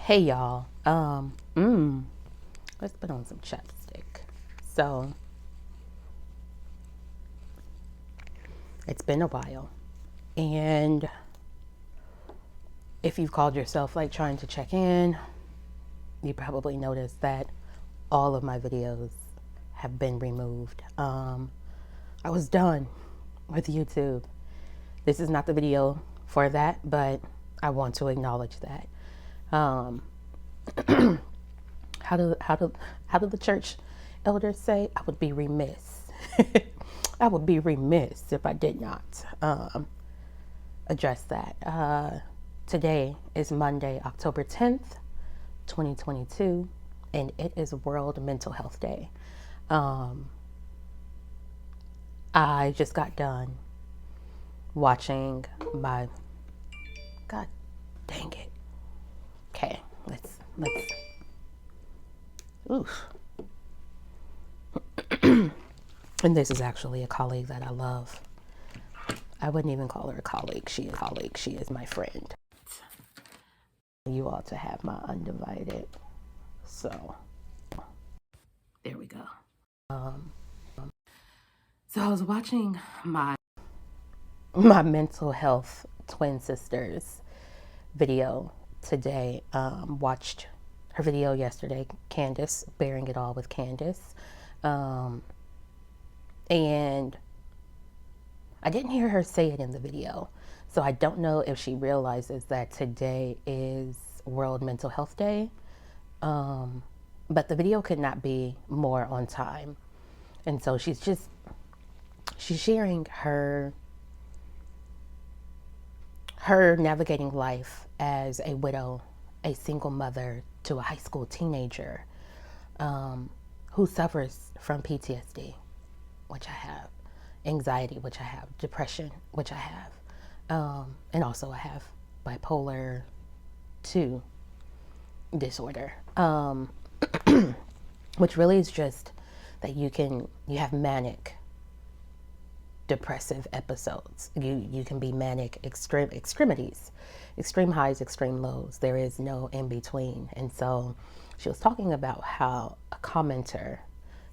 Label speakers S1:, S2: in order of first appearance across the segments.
S1: Hey y'all. Let's put on some chapstick. So it's been a while, and if you've called yourself like trying to check in, you probably noticed that all of my videos have been removed. I was done with YouTube. This is not the video for that, but I want to acknowledge that. Um, how do the church elders say? I would be remiss. I would be remiss if I did not address that. Today is Monday, October 10th, 2022, and it is World Mental Health Day. I just got done watching my, God dang it. Okay, let's, oof. And this is actually a colleague that I love. I wouldn't even call her a colleague. She is my friend. You ought to have my undivided. So there we go. So I was watching my mental health twin sisters video today. Watched her video yesterday, Candace, Bearing It All with Candace. And I didn't hear her say it in the video. So I don't know if she realizes that today is World Mental Health Day. But the video could not be more on time. And so she's sharing her navigating life as a widow, a single mother to a high school teenager who suffers from PTSD, which I have, anxiety, which I have, depression, which I have, and also I have bipolar 2 disorder, which really is just that you have manic depressive episodes. You can be manic extremities, extreme highs, extreme lows. There is no in between. And so she was talking about how a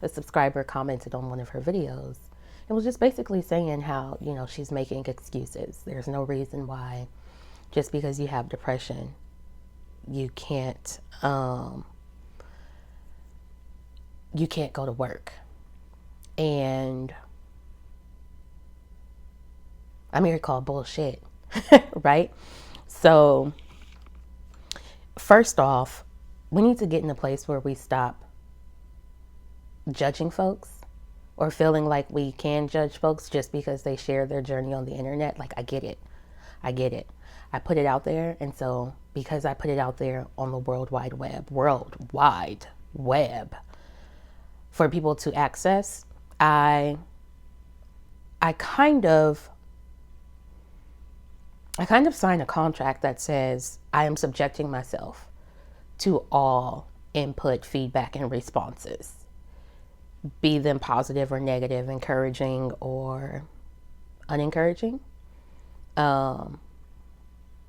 S1: subscriber commented on one of her videos and was just basically saying how, she's making excuses. There's no reason why, just because you have depression, you can't go to work. And I'm here to call bullshit, right? So first off, we need to get in a place where we stop judging folks or feeling like we can judge folks just because they share their journey on the internet. Like, I get it. I put it out there. And so because I put it out there on the World Wide Web for people to access, I kind of sign a contract that says I am subjecting myself to all input, feedback, and responses, be them positive or negative, encouraging or unencouraging.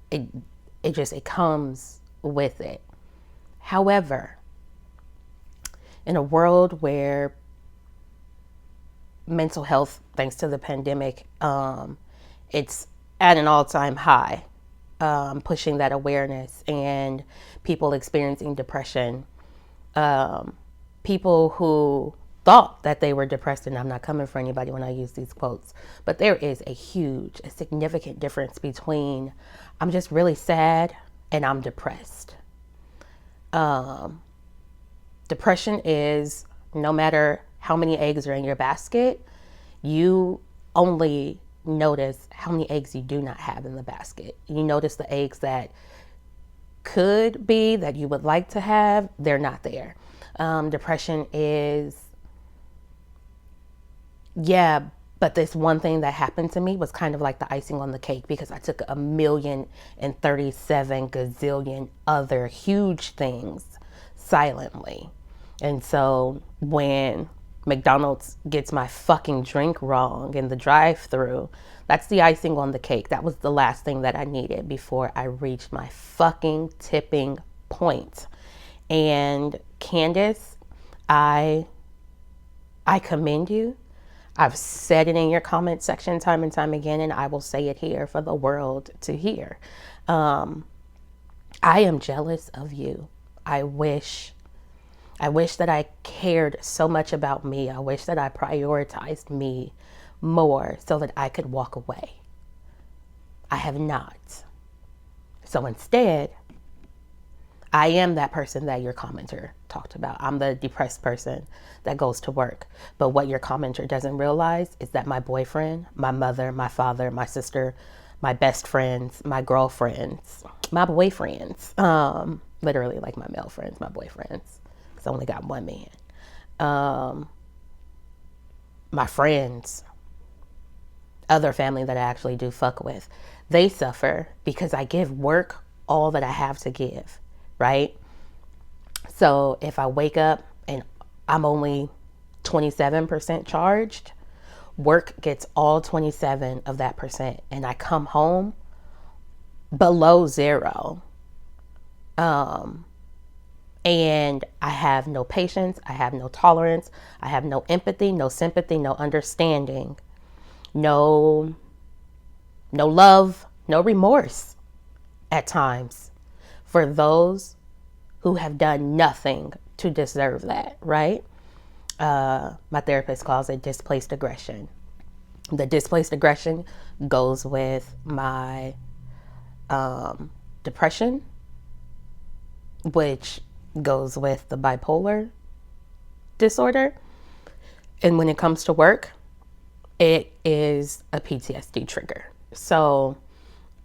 S1: It comes with it. However, in a world where mental health, thanks to the pandemic, it's at an all-time high, pushing that awareness, and people experiencing depression, people who thought that they were depressed, and I'm not coming for anybody when I use these quotes, but there is a significant difference between I'm just really sad and I'm depressed. Depression is, no matter how many eggs are in your basket, you only notice how many eggs you do not have in the basket. You notice the eggs that could be, that you would like to have, they're not there. Depression is, but this one thing that happened to me was kind of like the icing on the cake, because I took 1,037 gazillion other huge things silently. And so when McDonald's gets my fucking drink wrong in the drive-thru, that's the icing on the cake. That was the last thing that I needed before I reached my fucking tipping point. And Candace, I commend you. I've said it in your comment section time and time again, and I will say it here for the world to hear. I am jealous of you. I wish that I cared so much about me. I wish that I prioritized me more so that I could walk away. I have not. So instead, I am that person that your commenter talked about. I'm the depressed person that goes to work. But what your commenter doesn't realize is that my boyfriend, my mother, my father, my sister, my best friends, my girlfriends, my boyfriends, literally like my male friends, my boyfriends, because I only got one man, my friends, other family that I actually do fuck with, they suffer because I give work all that I have to give, right? So if I wake up and I'm only 27% charged, work gets all 27 of that percent, and I come home below zero. And I have no patience, I have no tolerance, I have no empathy, no sympathy, no understanding, no love, no remorse at times for those who have done nothing to deserve that, right? My therapist calls it displaced aggression. The displaced aggression goes with my depression, which goes with the bipolar disorder. And when it comes to work, it is a PTSD trigger. So,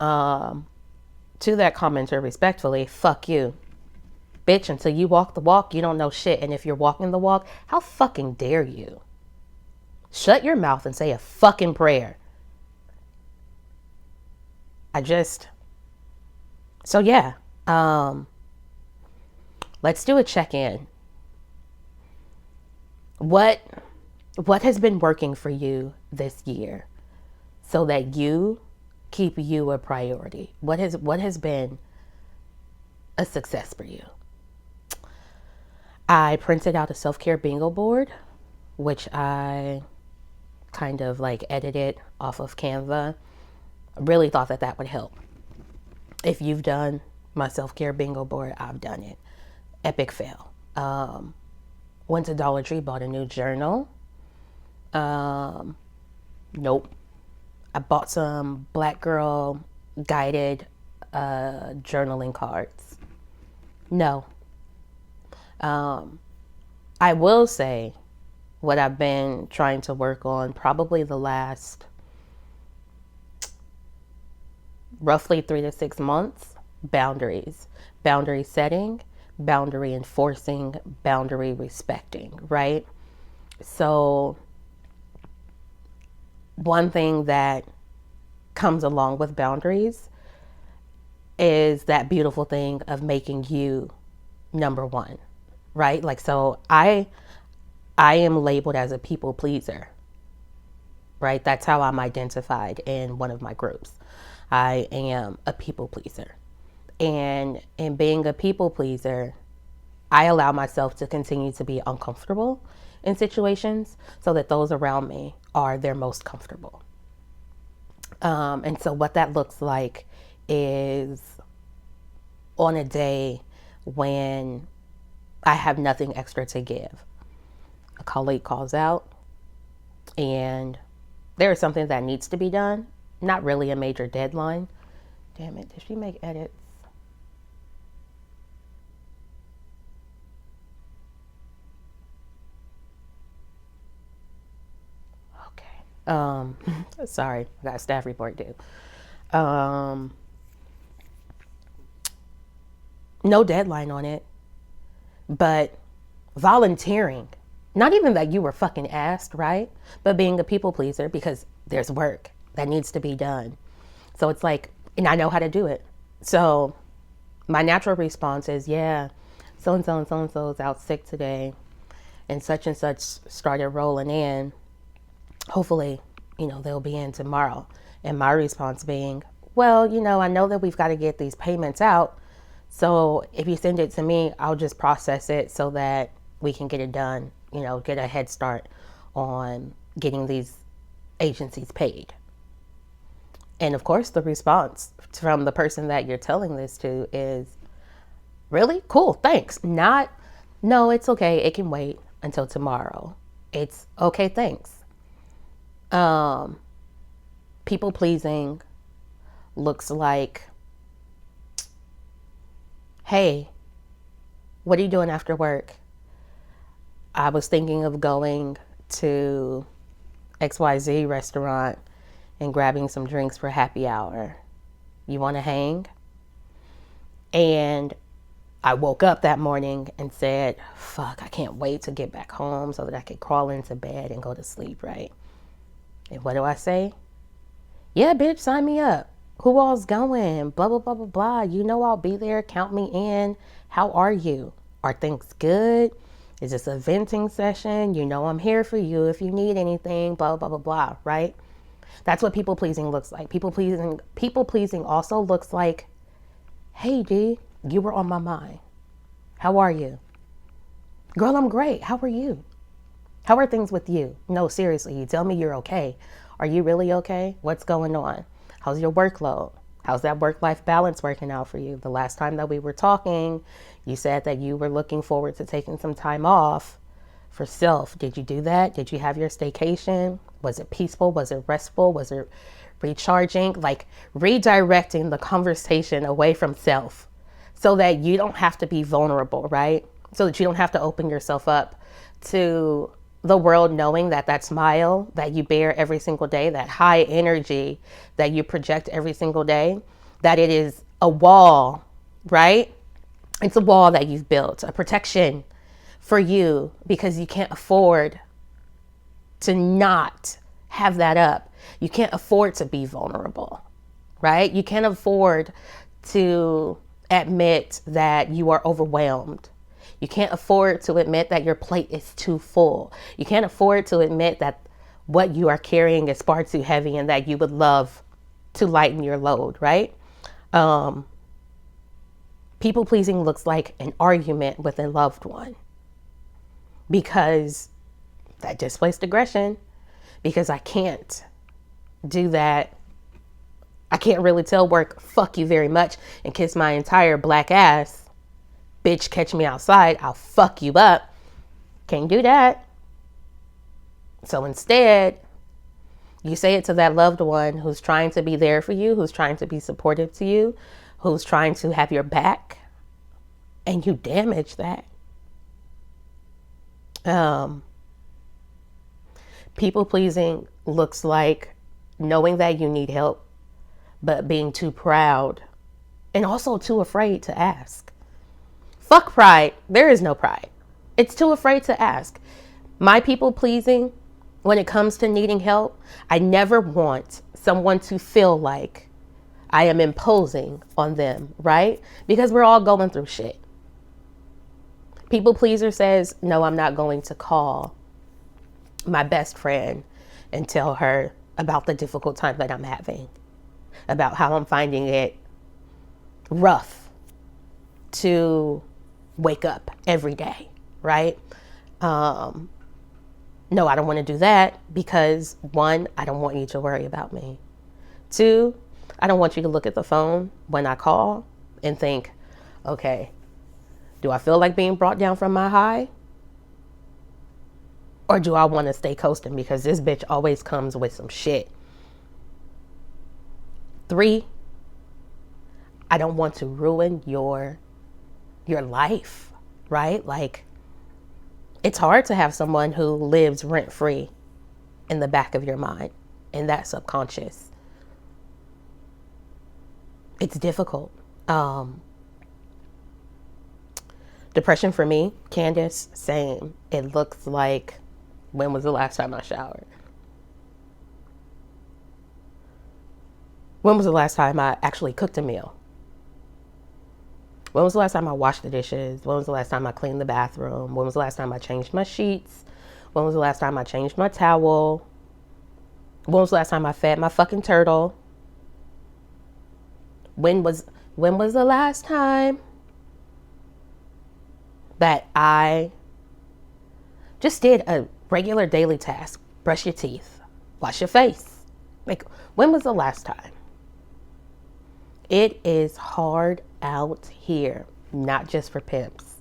S1: to that commenter, respectfully, fuck you. Bitch, until you walk the walk, you don't know shit. And if you're walking the walk, how fucking dare you? Shut your mouth and say a fucking prayer. So yeah, let's do a check-in. What has been working for you this year so that you keep you a priority? What has been a success for you? I printed out a self-care bingo board, which I kind of like edited off of Canva. I really thought that would help. If you've done my self-care bingo board, I've done it. Epic fail. Went to Dollar Tree, bought a new journal. Nope. I bought some Black Girl guided journaling cards. No. I will say what I've been trying to work on probably the last roughly 3 to 6 months: boundaries, boundary setting, boundary enforcing, boundary respecting, right? So one thing that comes along with boundaries is that beautiful thing of making you number one, right? Like, so I am labeled as a people pleaser, right? That's how I'm identified in one of my groups. I am a people pleaser. And in being a people pleaser, I allow myself to continue to be uncomfortable in situations so that those around me are their most comfortable. And so what that looks like is on a day when I have nothing extra to give, a colleague calls out and there is something that needs to be done, not really a major deadline. Damn it, did she make edits? Sorry, I got a staff report due. No deadline on it, but volunteering. Not even that you were fucking asked, right? But being a people pleaser because there's work that needs to be done. So it's like, and I know how to do it. So my natural response is, yeah, so-and-so and so-and-so is out sick today and such started rolling in. Hopefully, they'll be in tomorrow. And my response being, well, I know that we've got to get these payments out So if you send it to me, I'll just process it so that we can get it done, get a head start on getting these agencies paid. And of course, the response from the person that you're telling this to is, really? Cool, thanks. Not, no, it's okay. It can wait until tomorrow. It's okay, thanks. People pleasing looks like, hey, what are you doing after work? I was thinking of going to XYZ restaurant and grabbing some drinks for happy hour. You want to hang? And I woke up that morning and said, fuck, I can't wait to get back home so that I could crawl into bed and go to sleep, right? And what do I say? Yeah, bitch, sign me up. Who all's going? Blah, blah, blah, blah, blah. You know I'll be there. Count me in. How are you? Are things good? Is this a venting session? You know I'm here for you if you need anything, blah, blah, blah, blah, right? That's what people pleasing looks like. People pleasing also looks like, hey, D, you were on my mind. How are you? Girl, I'm great. How are you? How are things with you? No, seriously, you tell me you're okay. Are you really okay? What's going on? How's your workload? How's that work-life balance working out for you? The last time that we were talking, you said that you were looking forward to taking some time off for self. Did you do that? Did you have your staycation? Was it peaceful? Was it restful? Was it recharging? Like redirecting the conversation away from self so that you don't have to be vulnerable, right? So that you don't have to open yourself up to the world knowing that that smile that you bear every single day, that high energy that you project every single day, that it is a wall, right? It's a wall that you've built, a protection for you because you can't afford to not have that up. You can't afford to be vulnerable, right? You can't afford to admit that you are overwhelmed. You can't afford to admit that your plate is too full. You can't afford to admit that what you are carrying is far too heavy and that you would love to lighten your load, right? People pleasing looks like an argument with a loved one because that displaced aggression, because I can't do that. I can't really tell work, fuck you very much, and kiss my entire black ass. Bitch, catch me outside, I'll fuck you up. Can't do that. So instead, you say it to that loved one who's trying to be there for you, who's trying to be supportive to you, who's trying to have your back, and you damage that. People pleasing looks like knowing that you need help, but being too proud and also too afraid to ask. Fuck pride. There is no pride. It's too afraid to ask. My people pleasing, when it comes to needing help, I never want someone to feel like I am imposing on them, right? Because we're all going through shit. People pleaser says, no, I'm not going to call my best friend and tell her about the difficult time that I'm having, about how I'm finding it rough to wake up every day, right? No, I don't want to do that because 1, I don't want you to worry about me. 2, I don't want you to look at the phone when I call and think, okay, do I feel like being brought down from my high? Or do I want to stay coasting because this bitch always comes with some shit? 3, I don't want to ruin your life, right? Like, it's hard to have someone who lives rent-free in the back of your mind, in that subconscious. It's difficult. Depression for me, Candace, same. It looks like, when was the last time I showered? When was the last time I actually cooked a meal? When was the last time I washed the dishes? When was the last time I cleaned the bathroom? When was the last time I changed my sheets? When was the last time I changed my towel? When was the last time I fed my fucking turtle? When was the last time that I just did a regular daily task: brush your teeth, wash your face. Like, when was the last time? It is hard out here, not just for pimps.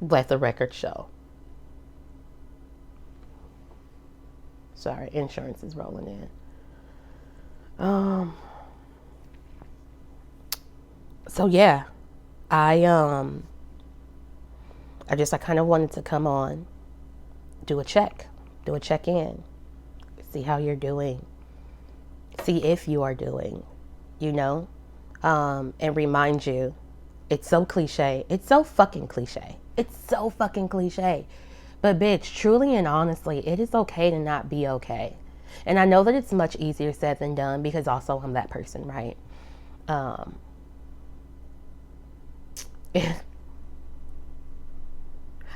S1: Let the record show. Sorry, insurance is rolling in. So yeah, I I kind of wanted to come on, do a check in, see how you're doing, see if you are doing, you know, and remind you, it's so cliche, it's so fucking cliche, it's so fucking cliche, but bitch, truly and honestly, it is okay to not be okay. And I know that it's much easier said than done, because also I'm that person, right?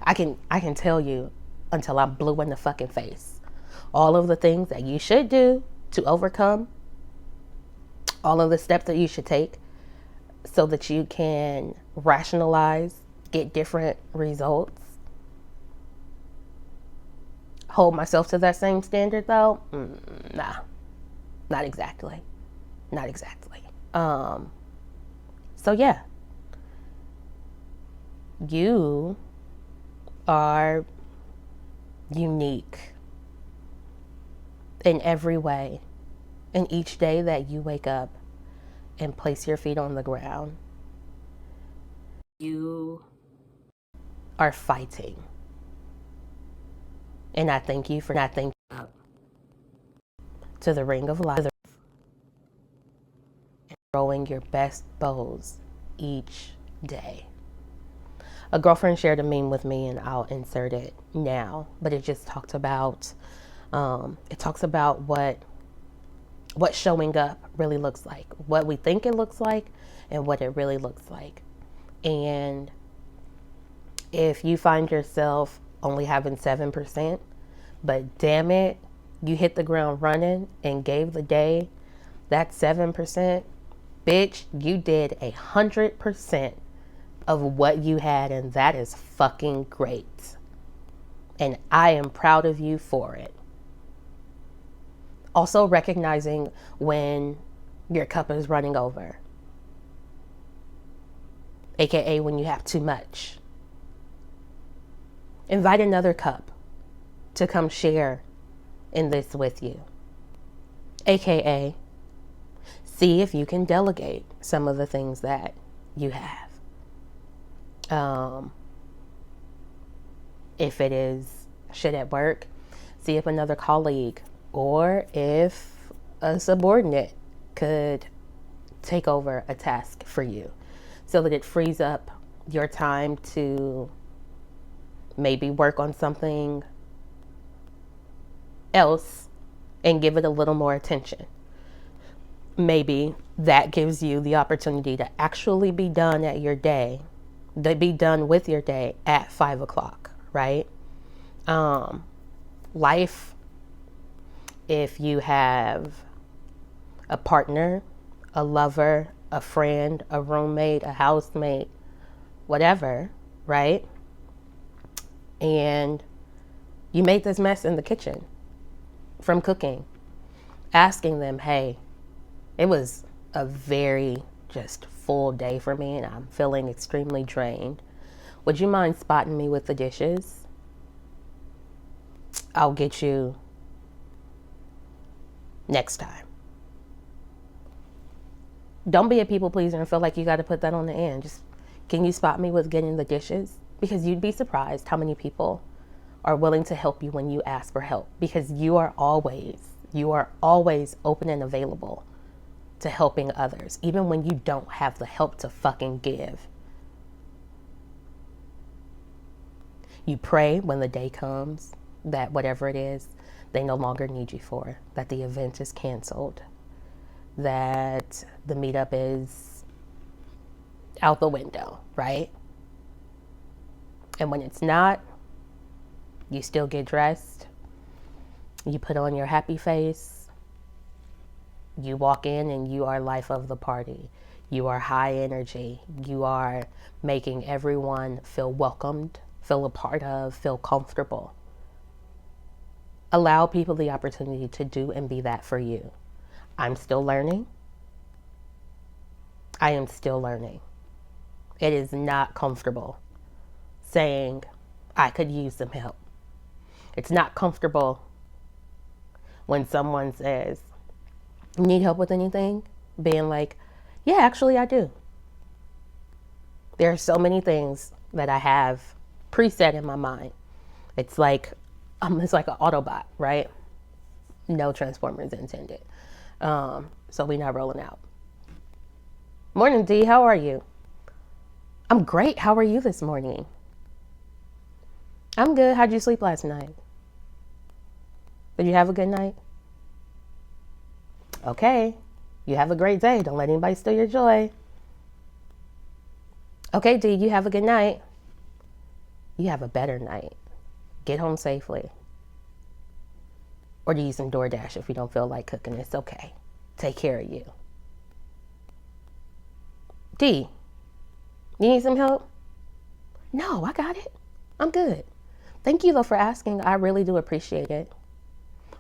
S1: I can tell you until I'm blue in the fucking face all of the things that you should do to overcome, all of the steps that you should take so that you can rationalize, get different results. Hold myself to that same standard though? Nah, not exactly. Not exactly. So yeah, you are unique in every way. And each day that you wake up and place your feet on the ground, you are fighting. And I thank you for not thinking up to the ring of life and throwing your best bows each day. A girlfriend shared a meme with me, and I'll insert it now, but it just talked about what showing up really looks like, what we think it looks like, and what it really looks like. And if you find yourself only having 7%, but damn it, you hit the ground running and gave the day that 7%, bitch, you did 100% of what you had, and that is fucking great. And I am proud of you for it. Also, recognizing when your cup is running over, aka when you have too much. Invite another cup to come share in this with you, aka see if you can delegate some of the things that you have. If it is shit at work, see if another colleague or if a subordinate could take over a task for you so that it frees up your time to maybe work on something else and give it a little more attention. Maybe that gives you the opportunity to actually be done at your day, to be done with your day at 5 o'clock, right? Life, if you have a partner, a lover, a friend, a roommate, a housemate, whatever, right? And you made this mess in the kitchen from cooking, asking them, hey, it was a very just full day for me and I'm feeling extremely drained. Would you mind spotting me with the dishes? I'll get you next time. Don't be a people pleaser and feel like you got to put that on the end. Just, can you spot me with getting the dishes? Because you'd be surprised how many people are willing to help you when you ask for help, because you are always open and available to helping others, even when you don't have the help to fucking give. You pray when the day comes that whatever it is, they no longer need you for, that the event is canceled, that the meetup is out the window, right? And when it's not, you still get dressed, you put on your happy face, you walk in and you are life of the party. You are high energy. You are making everyone feel welcomed, feel a part of, feel comfortable. Allow people the opportunity to do and be that for you. I'm still learning. I am still learning. It is not comfortable saying, I could use some help. It's not comfortable when someone says, need help with anything? Being like, yeah, actually I do. There are so many things that I have preset in my mind. It's like an Autobot, right? No Transformers intended. So we not rolling out. Morning, D. How are you? I'm great. How are you this morning? I'm good. How'd you sleep last night? Did you have a good night? Okay. You have a great day. Don't let anybody steal your joy. Okay, D, you have a good night. You have a better night. Get home safely. Or do you some DoorDash if you don't feel like cooking. It's okay. Take care of you. D, you need some help? No, I got it. I'm good. Thank you, though, for asking. I really do appreciate it.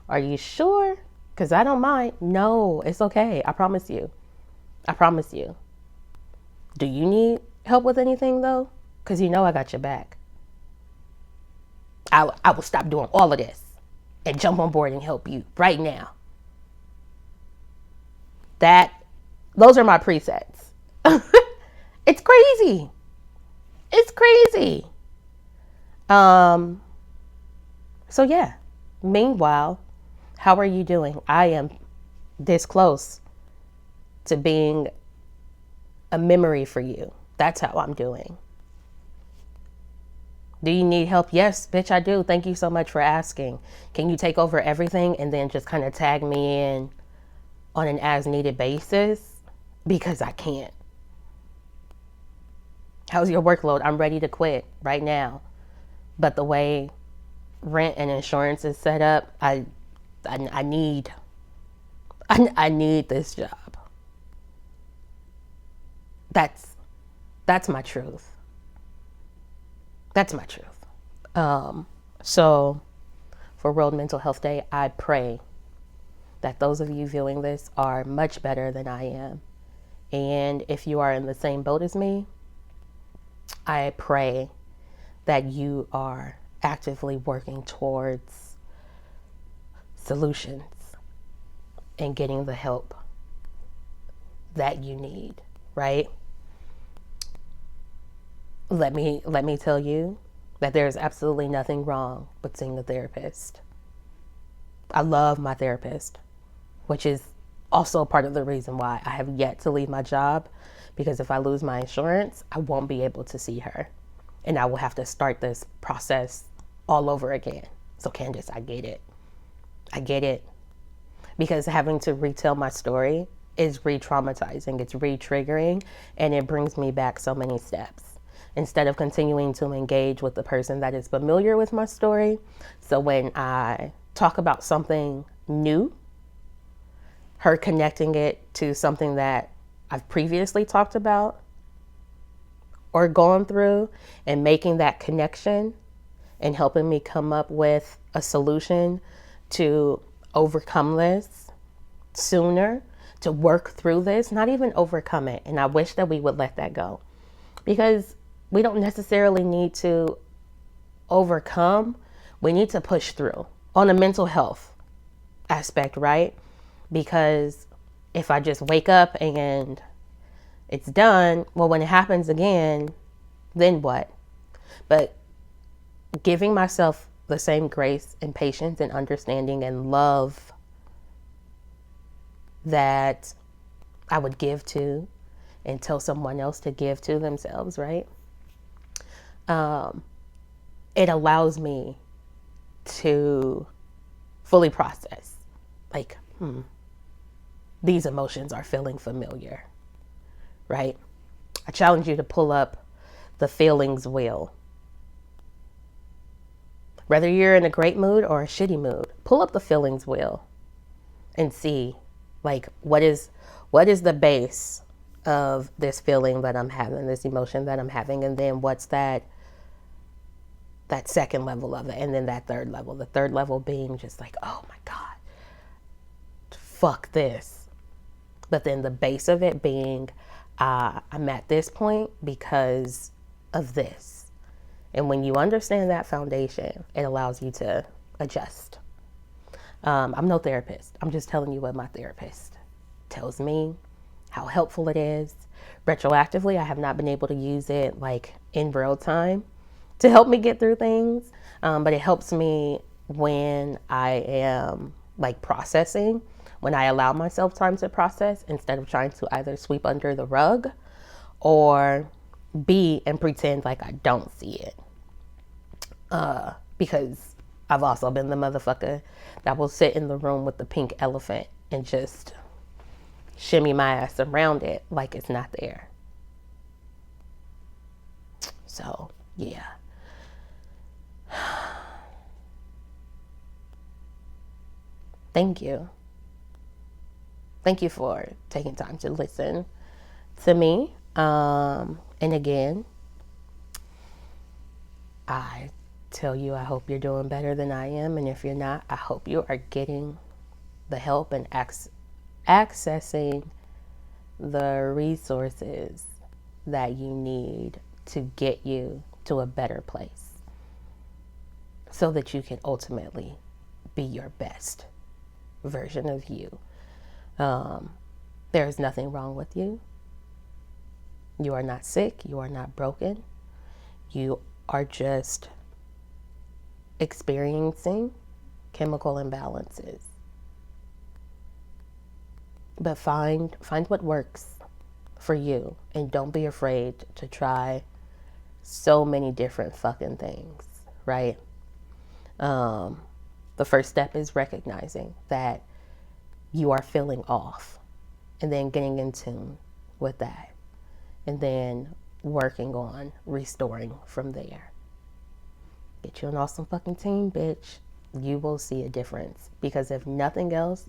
S1: Are you sure? Because I don't mind. No, it's okay. I promise you. I promise you. Do you need help with anything, though? Because you know I got your back. I will stop doing all of this and jump on board and help you right now. Those are my presets. It's crazy. It's crazy. So yeah. Meanwhile, how are you doing? I am this close to being a memory for you. That's how I'm doing. Do you need help? Yes, bitch, I do. Thank you so much for asking. Can you take over everything and then just kind of tag me in on an as needed basis? Because I can't. How's your workload? I'm ready to quit right now. But the way rent and insurance is set up, I need this job. That's my truth. That's my truth. So for World Mental Health Day, I pray that those of you viewing this are much better than I am. And if you are in the same boat as me, I pray that you are actively working towards solutions and getting the help that you need, right? Let me tell you that there's absolutely nothing wrong with seeing a therapist. I love my therapist, which is also part of the reason why I have yet to leave my job, because if I lose my insurance, I won't be able to see her. And I will have to start this process all over again. So Candace, I get it. I get it. Because having to retell my story is re-traumatizing, it's re-triggering, and it brings me back so many steps. Instead of continuing to engage with the person that is familiar with my story. So when I talk about something new, her connecting it to something that I've previously talked about or gone through and making that connection and helping me come up with a solution to overcome this sooner, to work through this, not even overcome it. And I wish that we would let that go, because we don't necessarily need to overcome. We need to push through on a mental health aspect, right? Because if I just wake up and it's done, well, when it happens again, then what? But giving myself the same grace and patience and understanding and love that I would give to and tell someone else to give to themselves, right? It allows me to fully process, like, these emotions are feeling familiar, right? I challenge you to pull up the feelings wheel. Whether you're in a great mood or a shitty mood, pull up the feelings wheel and see, like, what is the base of this feeling that I'm having, this emotion that I'm having, and then what's that second level of it, and then that third level. The third level being just like, oh my God, fuck this. But then the base of it being, I'm at this point because of this. And when you understand that foundation, it allows you to adjust. I'm no therapist. I'm just telling you what my therapist tells me, how helpful it is. Retroactively, I have not been able to use it like in real time to help me get through things. But it helps me when I am like processing, when I allow myself time to process instead of trying to either sweep under the rug or be and pretend like I don't see it. Because I've also been the motherfucker that will sit in the room with the pink elephant and just shimmy my ass around it like it's not there. So, yeah. Thank you. Thank you for taking time to listen to me. And again, I tell you, I hope you're doing better than I am. And if you're not, I hope you are getting the help and accessing the resources that you need to get you to a better place so that you can ultimately be your best version of you. There is nothing wrong with you. You are not sick. You are not broken. You are just experiencing chemical imbalances. But find what works for you, and don't be afraid to try so many different fucking things, right? The first step is recognizing that you are feeling off, and then getting in tune with that, and then working on restoring from there. Get you an awesome fucking team, bitch. You will see a difference, because if nothing else,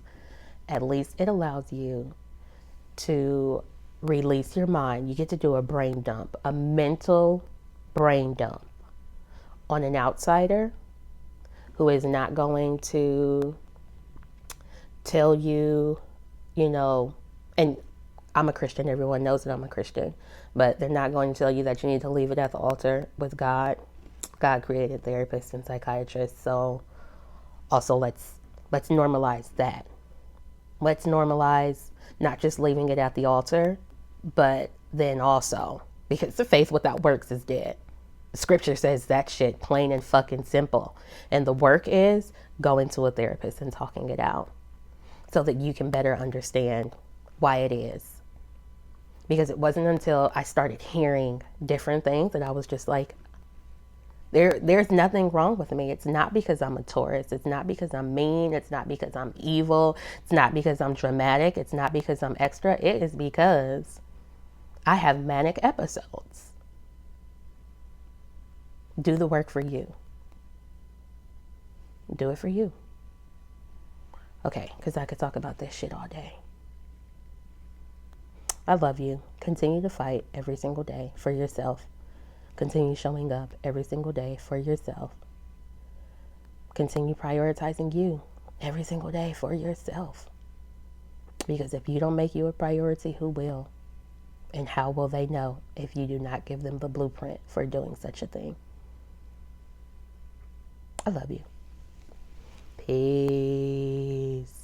S1: at least it allows you to release your mind. You get to do a brain dump, a mental brain dump on an outsider who is not going to tell you, and I'm a Christian. Everyone knows that I'm a Christian, but they're not going to tell you that you need to leave it at the altar with God. God created therapists and psychiatrists, so also let's normalize that. Let's normalize not just leaving it at the altar, but then also, because the faith without works is dead. Scripture says that shit plain and fucking simple. And the work is going to a therapist and talking it out so that you can better understand why it is. Because it wasn't until I started hearing different things that I was just like, there's nothing wrong with me. It's not because I'm a Taurus. It's not because I'm mean. It's not because I'm evil. It's not because I'm dramatic. It's not because I'm extra. It is because I have manic episodes. Do the work for you. Do it for you. Okay, because I could talk about this shit all day. I love you. Continue to fight every single day for yourself. Continue showing up every single day for yourself. Continue prioritizing you every single day for yourself. Because if you don't make you a priority, who will? And how will they know if you do not give them the blueprint for doing such a thing? I love you. Peace.